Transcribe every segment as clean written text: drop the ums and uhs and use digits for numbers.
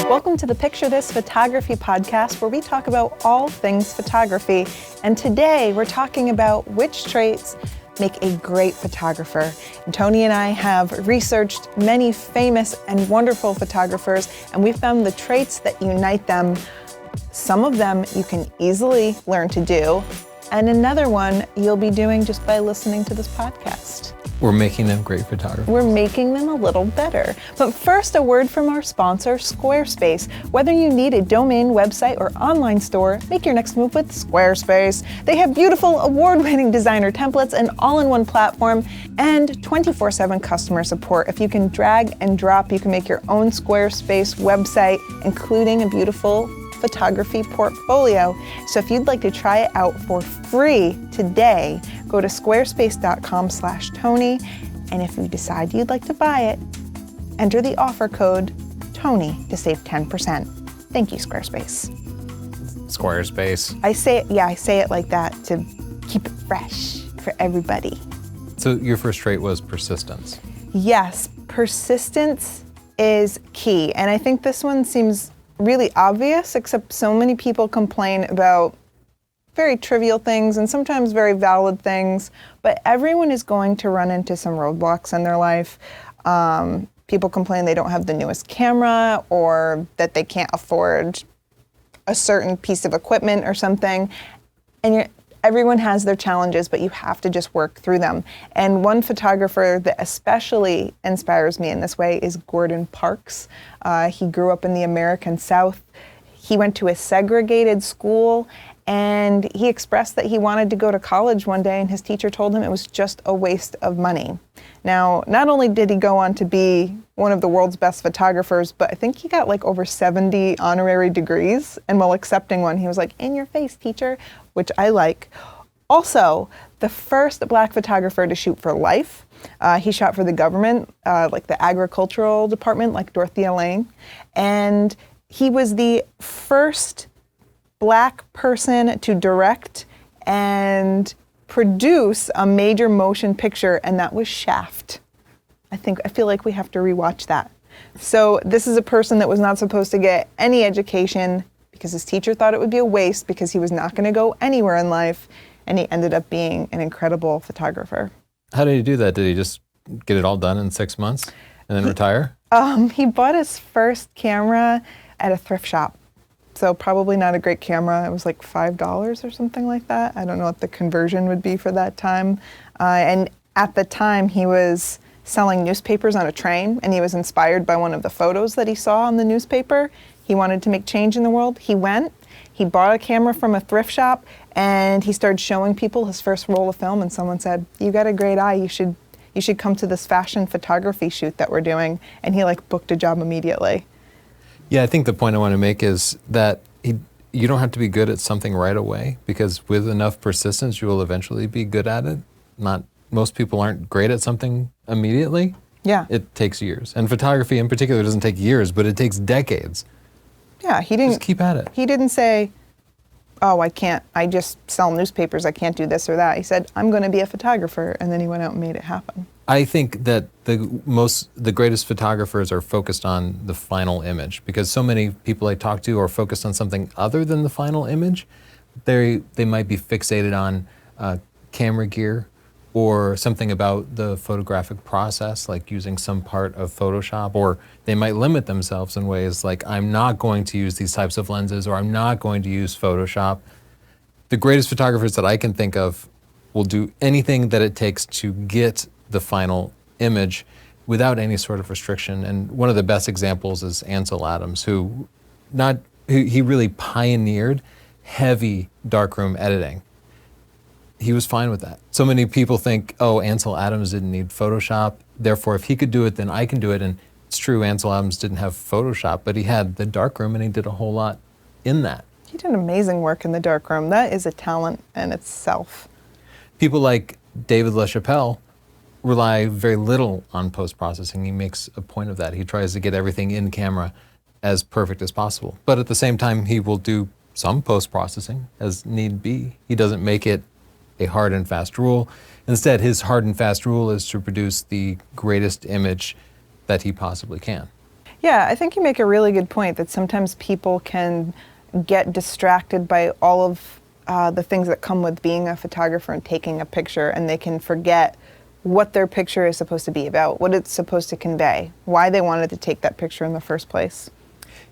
Welcome to the Picture This Photography podcast, where we talk about all things photography. And today we're talking about which traits make a great photographer. And Tony and I have researched many famous and wonderful photographers, and we found the traits that unite them. Some of them you can easily learn to do, and another one you'll be doing just by listening to this podcast. We're making them great photographers. We're making them a little better. But first, a word from our sponsor, Squarespace. Whether you need a domain, website, or online store, make your next move with Squarespace. They have beautiful, award-winning designer templates, an all-in-one platform, and 24/7 customer support. If you can drag and drop, you can make your own Squarespace website, including a beautiful photography portfolio. So if you'd like to try it out for free today, go to squarespace.com/Tony. And if you decide you'd like to buy it, enter the offer code TONY to save 10%. Thank you, Squarespace. Squarespace. I say it like that to keep it fresh for everybody. So your first trait was persistence. Yes, persistence is key. And I think this one seems really obvious, except so many people complain about very trivial things and sometimes very valid things, but everyone is going to run into some roadblocks in their life. People complain they don't have the newest camera or that they can't afford a certain piece of equipment or something. And everyone has their challenges, but you have to just work through them. And one photographer that especially inspires me in this way is Gordon Parks. He grew up in the American South. He went to a segregated school, and he expressed that he wanted to go to college one day, and his teacher told him it was just a waste of money. Now, not only did he go on to be one of the world's best photographers, but I think he got like over 70 honorary degrees, and while accepting one, he was like, "In your face, teacher," which I like. Also, the first Black photographer to shoot for life. He shot for the government, like the agricultural department, like Dorothea Lange, and he was the first Black person to direct and produce a major motion picture, and that was Shaft. I feel like we have to rewatch that. So this is a person that was not supposed to get any education because his teacher thought it would be a waste because he was not going to go anywhere in life, and he ended up being an incredible photographer. How did he do that? Did he just get it all done in 6 months and then retire? He bought his first camera at a thrift shop. So probably not a great camera. It was like $5 or something like that. I don't know what the conversion would be for that time. And at the time, he was selling newspapers on a train, and he was inspired by one of the photos that he saw on the newspaper. He wanted to make change in the world. He went, he bought a camera from a thrift shop, and he started showing people his first roll of film, and someone said, "You got a great eye, you should come to this fashion photography shoot that we're doing." And he booked a job immediately. Yeah, I think the point I want to make is that you don't have to be good at something right away, because with enough persistence, you will eventually be good at it. Most people aren't great at something immediately. Yeah. It takes years. And photography in particular doesn't take years, but it takes decades. Yeah, he didn't. Just keep at it. He didn't say, "Oh, I just sell newspapers, I can't do this or that." He said, "I'm going to be a photographer," and then he went out and made it happen. I think that the greatest photographers are focused on the final image, because so many people I talk to are focused on something other than the final image. They might be fixated on camera gear or something about the photographic process, like using some part of Photoshop, or they might limit themselves in ways like, "I'm not going to use these types of lenses," or "I'm not going to use Photoshop." The greatest photographers that I can think of will do anything that it takes to get the final image without any sort of restriction. And one of the best examples is Ansel Adams, who he really pioneered heavy darkroom editing. He was fine with that. So many people think, "Oh, Ansel Adams didn't need Photoshop, therefore if he could do it, then I can do it." And it's true, Ansel Adams didn't have Photoshop, but he had the darkroom, and he did a whole lot in that. He did amazing work in the darkroom. That is a talent in itself. People like David LaChapelle rely very little on post-processing. He makes a point of that. He tries to get everything in camera as perfect as possible. But at the same time, he will do some post-processing as need be. He doesn't make it a hard and fast rule. Instead, his hard and fast rule is to produce the greatest image that he possibly can. Yeah, I think you make a really good point that sometimes people can get distracted by all of the things that come with being a photographer and taking a picture, and they can forget what their picture is supposed to be about, what it's supposed to convey, why they wanted to take that picture in the first place.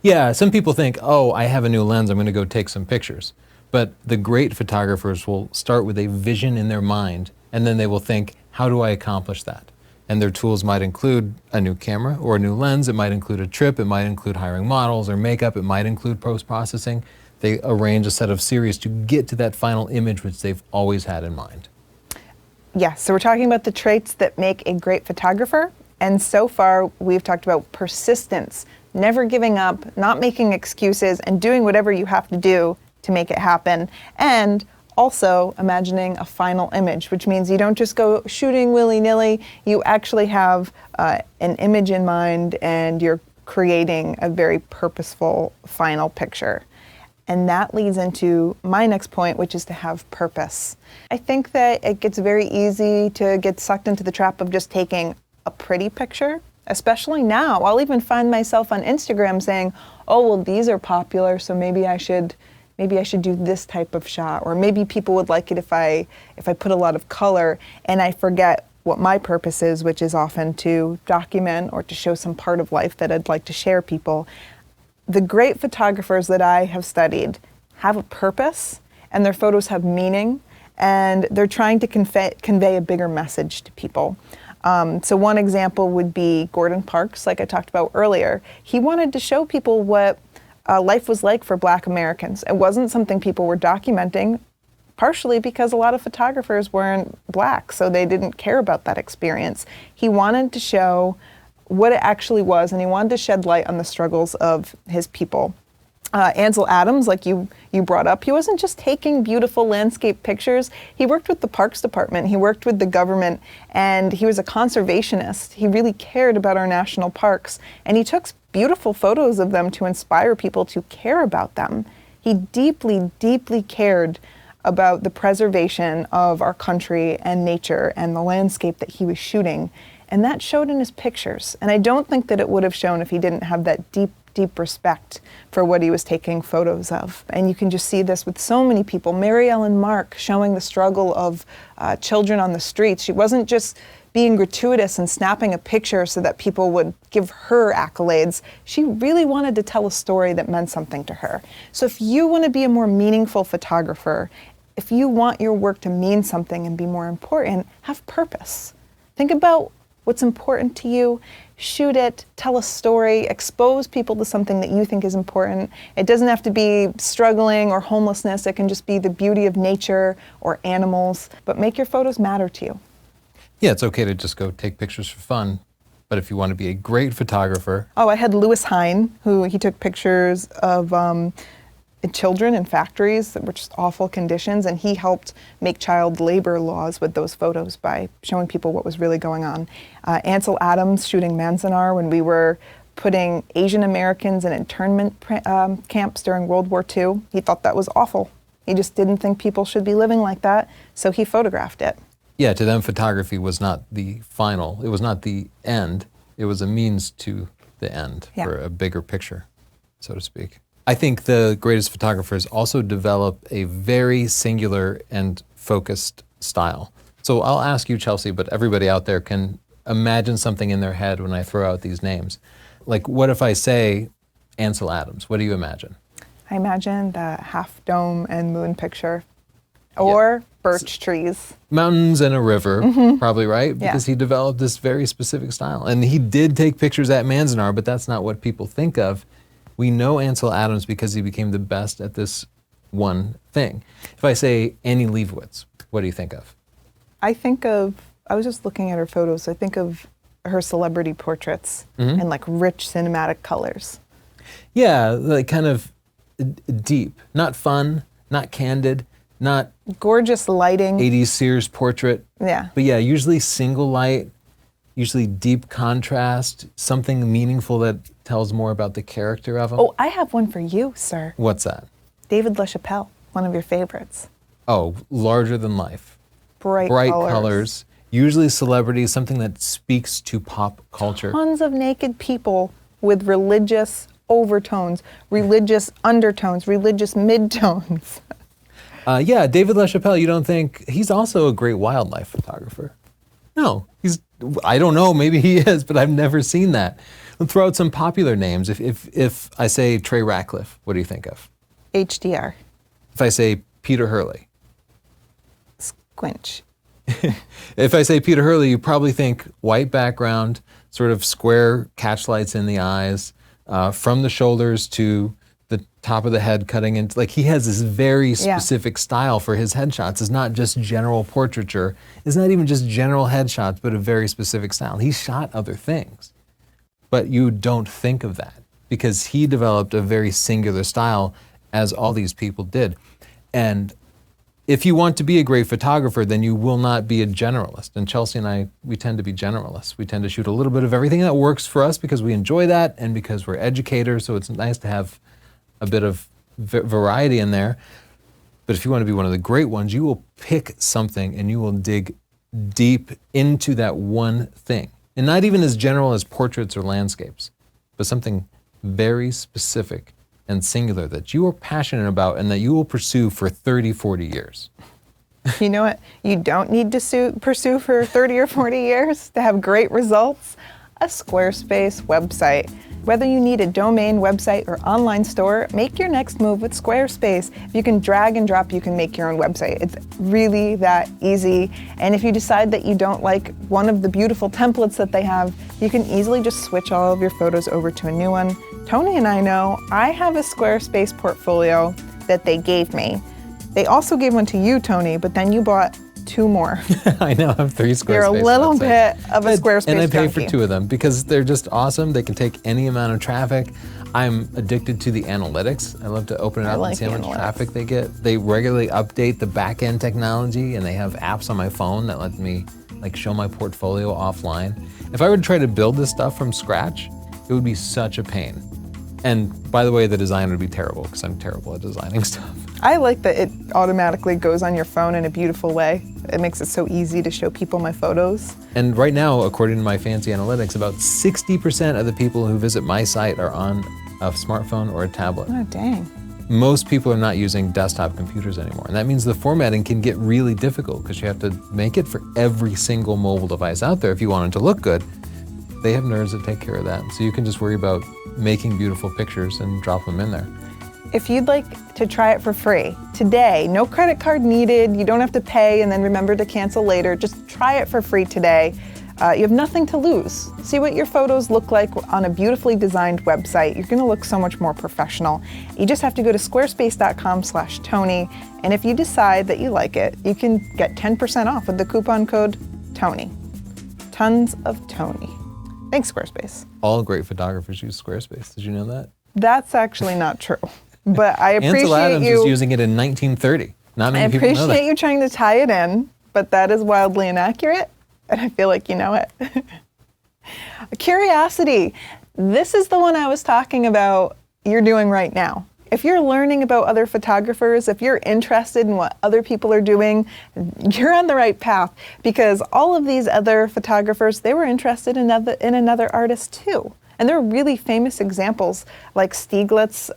Yeah, some people think, oh, I have a new lens, I'm going to go take some pictures. But the great photographers will start with a vision in their mind, and then they will think, how do I accomplish that? And their tools might include a new camera or a new lens. It might include a trip. It might include hiring models or makeup. It might include post-processing. They arrange a set of series to get to that final image which they've always had in mind. Yes, so we're talking about the traits that make a great photographer. And so far, we've talked about persistence, never giving up, not making excuses, and doing whatever you have to do to make it happen. And also imagining a final image, which means you don't just go shooting willy-nilly, you actually have an image in mind and you're creating a very purposeful final picture. And that leads into my next point, which is to have purpose. I think that it gets very easy to get sucked into the trap of just taking a pretty picture, especially now. I'll even find myself on Instagram saying, oh, well, these are popular, so maybe I should do this type of shot, or maybe people would like it if I put a lot of color, and I forget what my purpose is, which is often to document or to show some part of life that I'd like to share people. The great photographers that I have studied have a purpose, and their photos have meaning, and they're trying to convey a bigger message to people. So one example would be Gordon Parks, like I talked about earlier. He wanted to show people what life was like for Black Americans. It wasn't something people were documenting, partially because a lot of photographers weren't Black, so they didn't care about that experience. He wanted to show what it actually was, and he wanted to shed light on the struggles of his people. Ansel Adams, like you brought up, he wasn't just taking beautiful landscape pictures. He worked with the Parks Department, he worked with the government, and he was a conservationist. He really cared about our national parks, and he took beautiful photos of them to inspire people to care about them. He deeply, deeply cared about the preservation of our country and nature and the landscape that he was shooting. And that showed in his pictures. And I don't think that it would have shown if he didn't have that deep, deep respect for what he was taking photos of. And you can just see this with so many people. Mary Ellen Mark showing the struggle of children on the streets. She wasn't just being gratuitous and snapping a picture so that people would give her accolades. She really wanted to tell a story that meant something to her. So if you want to be a more meaningful photographer, if you want your work to mean something and be more important, have purpose. Think about what's important to you, shoot it, tell a story, expose people to something that you think is important. It doesn't have to be struggling or homelessness. It can just be the beauty of nature or animals, but make your photos matter to you. Yeah, it's okay to just go take pictures for fun, but if you want to be a great photographer... Oh, I had Louis Hine, he took pictures of children in factories that were just awful conditions, and he helped make child labor laws with those photos by showing people what was really going on. Ansel Adams shooting Manzanar when we were putting Asian Americans in internment camps during World War II. He thought that was awful. He just didn't think people should be living like that, so he photographed it. Yeah, to them, photography was not the final. It was not the end. It was a means to the end for a bigger picture, so to speak. I think the greatest photographers also develop a very singular and focused style. So I'll ask you, Chelsea, but everybody out there can imagine something in their head when I throw out these names. Like, what if I say Ansel Adams? What do you imagine? I imagine the half dome and moon picture. Or birch trees. Mountains and a river, probably, right? Because he developed this very specific style. And he did take pictures at Manzanar, but that's not what people think of. We know Ansel Adams because he became the best at this one thing. If I say Annie Leibovitz, what do you think of? I was just looking at her photos, I think of her celebrity portraits in like rich cinematic colors. Yeah, like kind of deep, not fun, not candid, not gorgeous lighting. 80s Sears portrait. Yeah. But yeah, usually single light, usually deep contrast, something meaningful that tells more about the character of them. Oh, I have one for you, sir. What's that? David LaChapelle, one of your favorites. Oh, larger than life. Bright colors. Usually celebrities, something that speaks to pop culture. Tons of naked people with religious overtones, religious undertones, religious midtones. Yeah, David LaChapelle, you don't think he's also a great wildlife photographer? No, I don't know, maybe he is, but I've never seen that. Let's throw out some popular names. If I say Trey Ratcliffe, what do you think of? HDR. If I say Peter Hurley? Squinch. If I say Peter Hurley, you probably think white background, sort of square catch lights in the eyes, from the shoulders to the top of the head cutting into, like he has this very specific style for his headshots. It's not just general portraiture. It's not even just general headshots, but a very specific style. He shot other things, but you don't think of that because he developed a very singular style as all these people did. And if you want to be a great photographer, then you will not be a generalist. And Chelsea and I, we tend to be generalists. We tend to shoot a little bit of everything that works for us because we enjoy that and because we're educators, so it's nice to have a bit of variety in there. But if you want to be one of the great ones, you will pick something and you will dig deep into that one thing. And not even as general as portraits or landscapes, but something very specific and singular that you are passionate about and that you will pursue for 30, 40 years. You know what you don't need to pursue for 30 or 40 years to have great results? A Squarespace website. Whether you need a domain, website, or online store, make your next move with Squarespace. If you can drag and drop, you can make your own website. It's really that easy. And if you decide that you don't like one of the beautiful templates that they have, you can easily just switch all of your photos over to a new one. Tony and I know I have a Squarespace portfolio that they gave me. They also gave one to you, Tony, but then you bought 2 more. I know, I have 3 Squarespace You're a little websites. bit of a Squarespace And I pay junkie. for 2 of them because they're just awesome. They can take any amount of traffic. I'm addicted to the analytics. I love to open it up and see how much traffic they get. They regularly update the back-end technology and they have apps on my phone that let me like show my portfolio offline. If I were to try to build this stuff from scratch, it would be such a pain. And by the way, the design would be terrible because I'm terrible at designing stuff. I like that it automatically goes on your phone in a beautiful way. It makes it so easy to show people my photos. And right now, according to my fancy analytics, about 60% of the people who visit my site are on a smartphone or a tablet. Oh, dang. Most people are not using desktop computers anymore. And that means the formatting can get really difficult because you have to make it for every single mobile device out there if you want it to look good. They have nerds that take care of that. So you can just worry about making beautiful pictures and drop them in there. If you'd like to try it for free today, no credit card needed, you don't have to pay and then remember to cancel later, just try it for free today. You have nothing to lose. See what your photos look like on a beautifully designed website. You're gonna look so much more professional. You just have to go to squarespace.com/Tony, and if you decide that you like it, you can get 10% off with the coupon code TONY. Tons of Tony. Thanks, Squarespace. All great photographers use Squarespace. Did you know that? That's actually not true. But I appreciate Ansel Adams you. was using it in 1930. Not many people know that. I appreciate you trying to tie it in, but that is wildly inaccurate, and I feel like you know it. Curiosity. This is the one I was talking about you're doing right now. If you're learning about other photographers, if you're interested in what other people are doing, you're on the right path because all of these other photographers, they were interested in another artist too. And there are really famous examples like Stieglitz.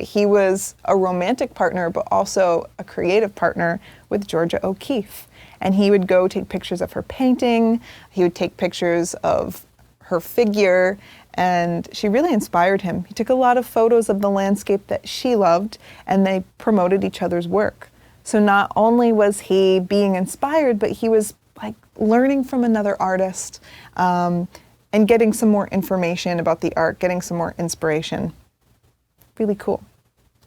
He was a romantic partner, but also a creative partner with Georgia O'Keeffe. And he would go take pictures of her painting. He would take pictures of her figure. And she really inspired him. He took a lot of photos of the landscape that she loved, and they promoted each other's work. So not only was he being inspired, but he was like learning from another artist, and getting some more information about the art, getting some more inspiration. Really cool.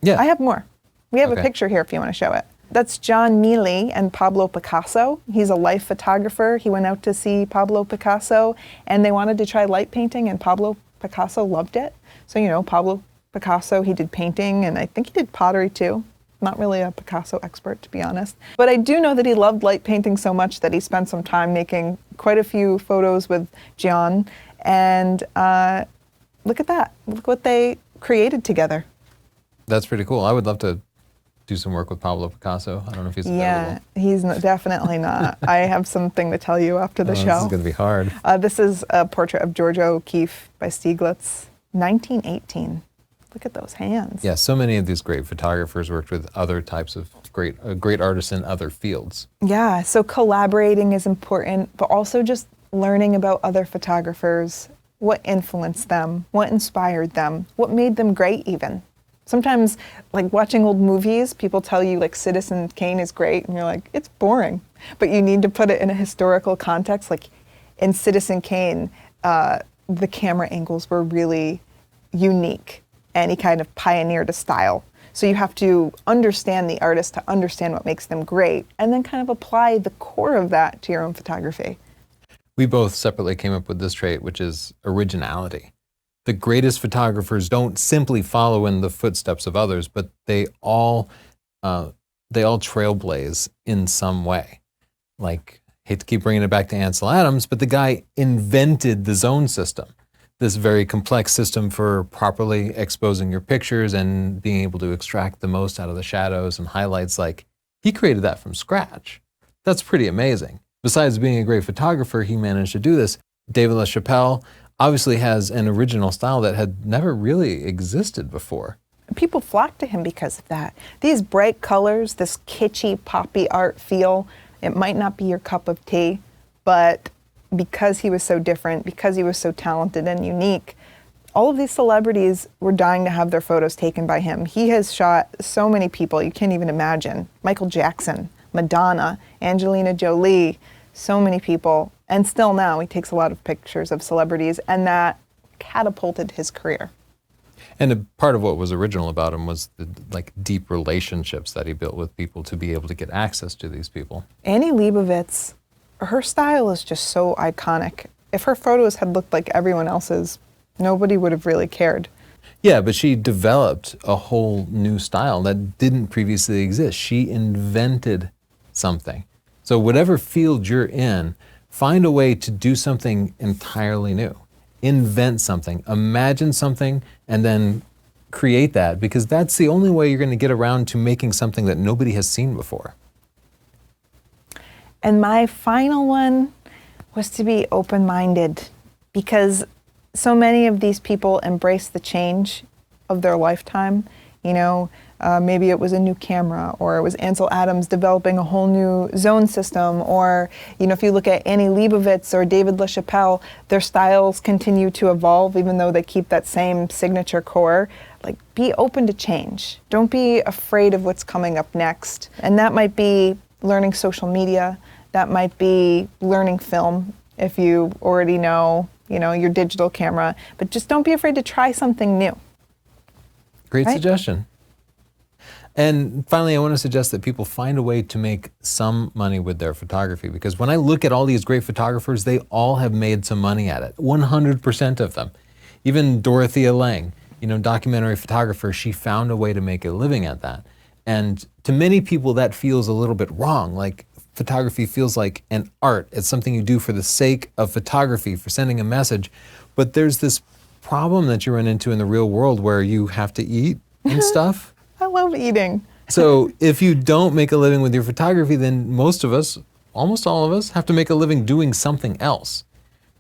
Yeah. I have more. We have a picture here if you want to show it. That's John Neely and Pablo Picasso. He's a life photographer. He went out to see Pablo Picasso and they wanted to try light painting and Pablo Picasso loved it. So, you know, Pablo Picasso, he did painting and I think he did pottery too. Not really a Picasso expert, to be honest. But I do know that he loved light painting so much that he spent some time making quite a few photos with John. And look at that. Look what they created together. That's pretty cool. I would love to do some work with Pablo Picasso. I don't know if he's available. Yeah, he's definitely not. I have something to tell you after the show. This is going to be hard. This is a portrait of Georgia O'Keeffe by Stieglitz. 1918. Look at those hands. Yeah, so many of these great photographers worked with other types of great artists in other fields. Yeah, so collaborating is important, but also just learning about other photographers, what influenced them, what inspired them, what made them great even. Sometimes, like watching old movies, people tell you like Citizen Kane is great, and you're like, it's boring. But you need to put it in a historical context. Like in Citizen Kane, the camera angles were really unique, and he kind of pioneered a style. So you have to understand the artist to understand what makes them great, and then kind of apply the core of that to your own photography. We both separately came up with this trait, which is originality. The greatest photographers don't simply follow in the footsteps of others, but they all trailblaze in some way. Like, hate to keep bringing it back to Ansel Adams, but the guy invented the zone system, this very complex system for properly exposing your pictures and being able to extract the most out of the shadows and highlights. Like, he created that from scratch. That's pretty amazing. Besides being a great photographer, he managed to do this. David LaChapelle obviously has an original style that had never really existed before. People flock to him because of that. These bright colors, this kitschy, poppy art feel, it might not be your cup of tea, but because he was so different, because he was so talented and unique, all of these celebrities were dying to have their photos taken by him. He has shot so many people, you can't even imagine. Michael Jackson, Madonna, Angelina Jolie, so many people. And still now, he takes a lot of pictures of celebrities, and that catapulted his career. And a part of what was original about him was the deep relationships that he built with people to be able to get access to these people. Annie Leibovitz, her style is just so iconic. If her photos had looked like everyone else's, nobody would have really cared. Yeah, but she developed a whole new style that didn't previously exist. She invented something. So whatever field you're in, find a way to do something entirely new. Invent something, imagine something, and then create that, because that's the only way you're going to get around to making something that nobody has seen before. And my final one was to be open-minded, because so many of these people embrace the change of their lifetime. You know, maybe it was a new camera, or it was Ansel Adams developing a whole new zone system, or, you know, if you look at Annie Leibovitz or David LaChapelle, their styles continue to evolve even though they keep that same signature core. Like, be open to change. Don't be afraid of what's coming up next. And that might be learning social media, that might be learning film if you already know, you know, your digital camera, but just don't be afraid to try something new. Great Right? suggestion. And finally, I want to suggest that people find a way to make some money with their photography, because when I look at all these great photographers, they all have made some money at it, 100% of them. Even Dorothea Lange, you know, documentary photographer, she found a way to make a living at that. And to many people, that feels a little bit wrong. Like, photography feels like an art. It's something you do for the sake of photography, for sending a message. But there's this problem that you run into in the real world where you have to eat and stuff. I love eating. So if you don't make a living with your photography, then most of us, almost all of us, have to make a living doing something else,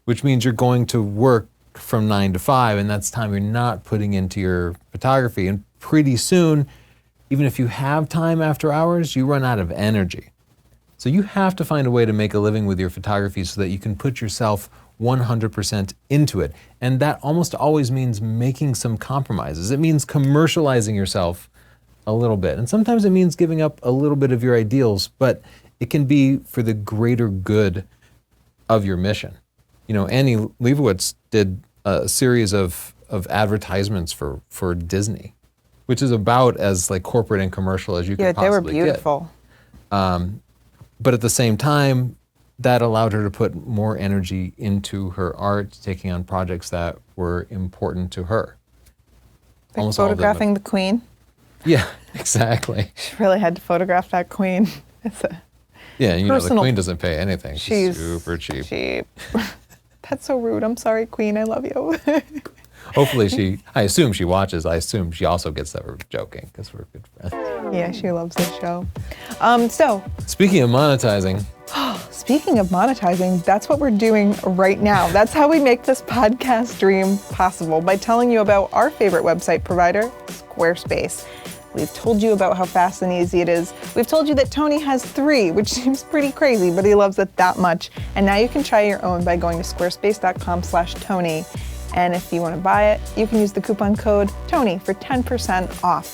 which means you're going to work from 9 to 5, and that's time you're not putting into your photography. And pretty soon, even if you have time after hours, you run out of energy. So you have to find a way to make a living with your photography so that you can put yourself 100% into it. And that almost always means making some compromises. It means commercializing yourself a little bit. And sometimes it means giving up a little bit of your ideals, but it can be for the greater good of your mission. You know, Annie Leibovitz did a series of advertisements for Disney, which is about as like corporate and commercial as you could possibly get. Yeah, they were beautiful. But at the same time, that allowed her to put more energy into her art, taking on projects that were important to her. Like Almost all of them. photographing the Queen. Yeah, exactly. She really had to photograph that Queen. It's a Yeah, you know, the personal- Queen doesn't pay anything. She's super cheap. cheap. That's so rude. I'm sorry, Queen. I love you. Hopefully I assume she watches. I assume she also gets that we're joking because we're good friends. Yeah, she loves the show. So, Speaking of monetizing, speaking of monetizing, that's what we're doing right now. That's how we make this podcast dream possible, by telling you about our favorite website provider, Squarespace. We've told you about how fast and easy it is. We've told you that Tony has 3, which seems pretty crazy, but he loves it that much. And now you can try your own by going to squarespace.com/Tony. And if you want to buy it, you can use the coupon code Tony for 10% off.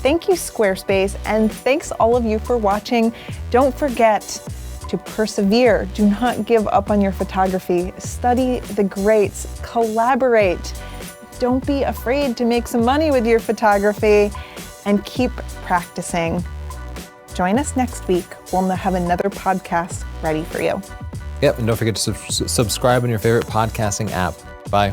Thank you, Squarespace, and thanks all of you for watching. Don't forget to persevere. Do not give up on your photography. Study the greats. Collaborate. Don't be afraid to make some money with your photography, and keep practicing. Join us next week. We'll have another podcast ready for you. Yep, and don't forget to subscribe on your favorite podcasting app. Bye.